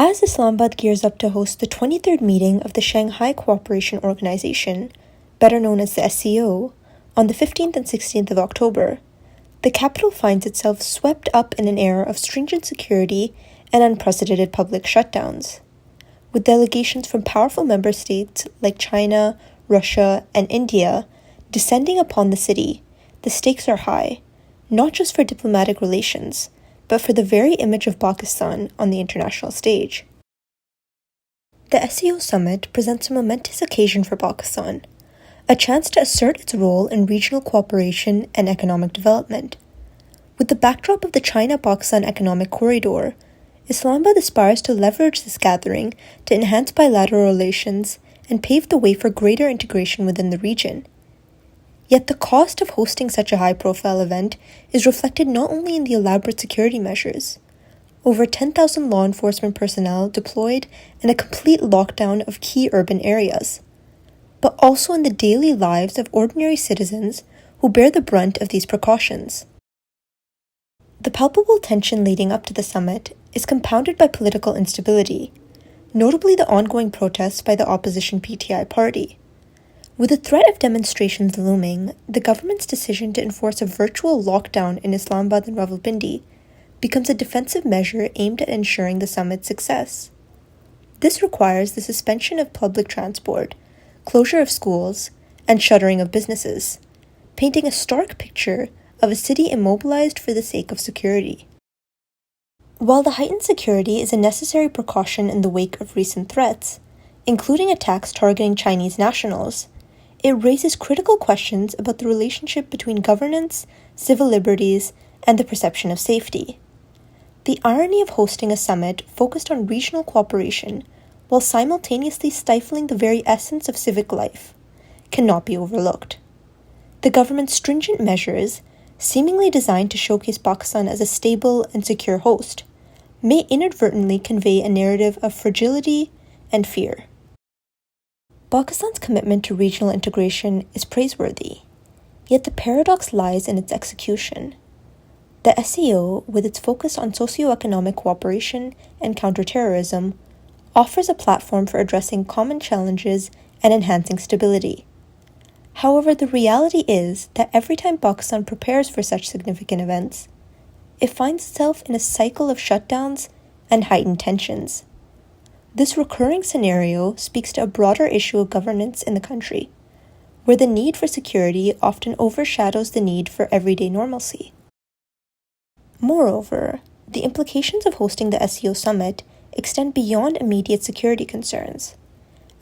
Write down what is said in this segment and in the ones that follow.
As Islamabad gears up to host the 23rd meeting of the Shanghai Cooperation Organization, better known as the SCO, on the 15th and 16th of October, the capital finds itself swept up in an era of stringent security and unprecedented public shutdowns. With delegations from powerful member states like China, Russia, and India descending upon the city, the stakes are high, not just for diplomatic relations, but for the very image of Pakistan on the international stage. The SCO summit presents a momentous occasion for Pakistan, a chance to assert its role in regional cooperation and economic development. With the backdrop of the China-Pakistan Economic Corridor, Islamabad aspires to leverage this gathering to enhance bilateral relations and pave the way for greater integration within the region. Yet the cost of hosting such a high-profile event is reflected not only in the elaborate security measures, over 10,000 law enforcement personnel deployed and a complete lockdown of key urban areas, but also in the daily lives of ordinary citizens who bear the brunt of these precautions. The palpable tension leading up to the summit is compounded by political instability, notably the ongoing protests by the opposition PTI party. With the threat of demonstrations looming, the government's decision to enforce a virtual lockdown in Islamabad and Rawalpindi becomes a defensive measure aimed at ensuring the summit's success. This requires the suspension of public transport, closure of schools, and shuttering of businesses, painting a stark picture of a city immobilized for the sake of security. While the heightened security is a necessary precaution in the wake of recent threats, including attacks targeting Chinese nationals, it raises critical questions about the relationship between governance, civil liberties, and the perception of safety. The irony of hosting a summit focused on regional cooperation while simultaneously stifling the very essence of civic life cannot be overlooked. The government's stringent measures, seemingly designed to showcase Pakistan as a stable and secure host, may inadvertently convey a narrative of fragility and fear. Pakistan's commitment to regional integration is praiseworthy, yet the paradox lies in its execution. The SCO, with its focus on socio-economic cooperation and counterterrorism, offers a platform for addressing common challenges and enhancing stability. However, the reality is that every time Pakistan prepares for such significant events, it finds itself in a cycle of shutdowns and heightened tensions. This recurring scenario speaks to a broader issue of governance in the country, where the need for security often overshadows the need for everyday normalcy. Moreover, the implications of hosting the SCO summit extend beyond immediate security concerns.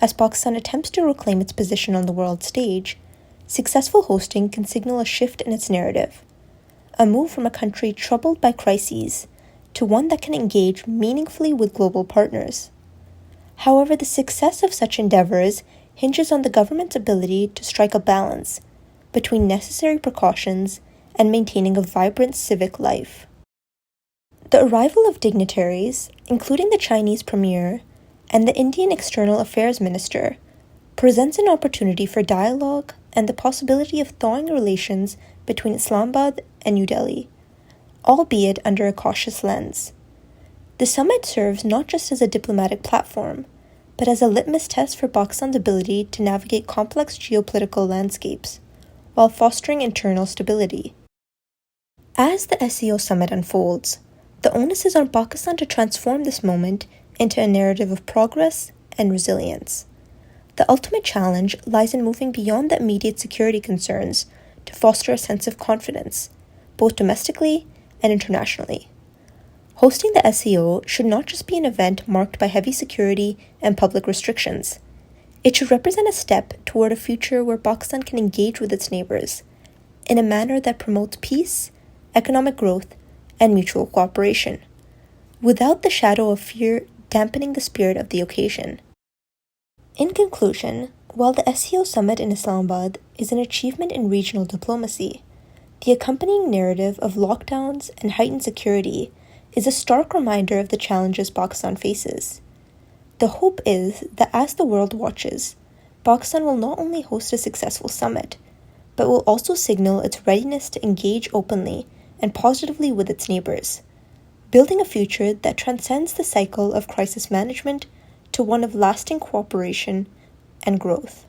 As Pakistan attempts to reclaim its position on the world stage, successful hosting can signal a shift in its narrative, a move from a country troubled by crises to one that can engage meaningfully with global partners. However, the success of such endeavors hinges on the government's ability to strike a balance between necessary precautions and maintaining a vibrant civic life. The arrival of dignitaries, including the Chinese premier and the Indian External Affairs Minister, presents an opportunity for dialogue and the possibility of thawing relations between Islamabad and New Delhi, albeit under a cautious lens. The summit serves not just as a diplomatic platform, but as a litmus test for Pakistan's ability to navigate complex geopolitical landscapes, while fostering internal stability. As the SCO summit unfolds, the onus is on Pakistan to transform this moment into a narrative of progress and resilience. The ultimate challenge lies in moving beyond the immediate security concerns to foster a sense of confidence, both domestically and internationally. Hosting the SCO should not just be an event marked by heavy security and public restrictions. It should represent a step toward a future where Pakistan can engage with its neighbors in a manner that promotes peace, economic growth, and mutual cooperation, without the shadow of fear dampening the spirit of the occasion. In conclusion, while the SCO summit in Islamabad is an achievement in regional diplomacy, the accompanying narrative of lockdowns and heightened security is a stark reminder of the challenges Pakistan faces. The hope is that as the world watches, Pakistan will not only host a successful summit, but will also signal its readiness to engage openly and positively with its neighbors, building a future that transcends the cycle of crisis management to one of lasting cooperation and growth.